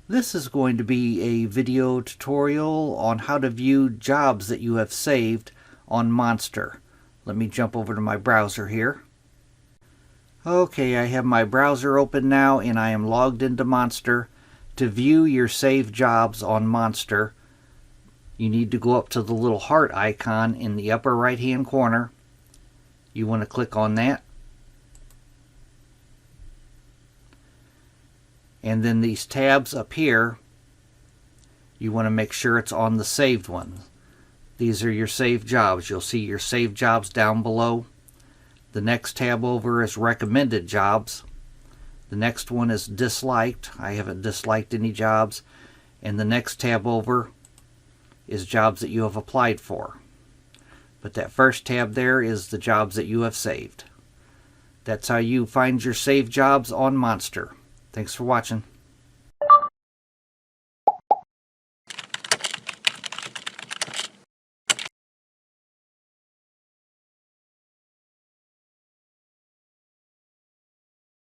This is going to be a video tutorial on how to view jobs that you have saved on Monster. Let me jump over to my browser here. Okay, I have my browser open now and I am logged into Monster. To view your saved jobs on Monster, you need to go up to the little heart icon in the upper right hand corner. You want to click on that. And then these tabs up here, you want to make sure it's on the saved one. These are your saved jobs. You'll see your saved jobs down below. The next tab over is recommended jobs. The next one is disliked. I haven't disliked any jobs. And the next tab over is jobs that you have applied for. But that first tab there is the jobs that you have saved. That's how you find your saved jobs on Monster. Thanks for watching.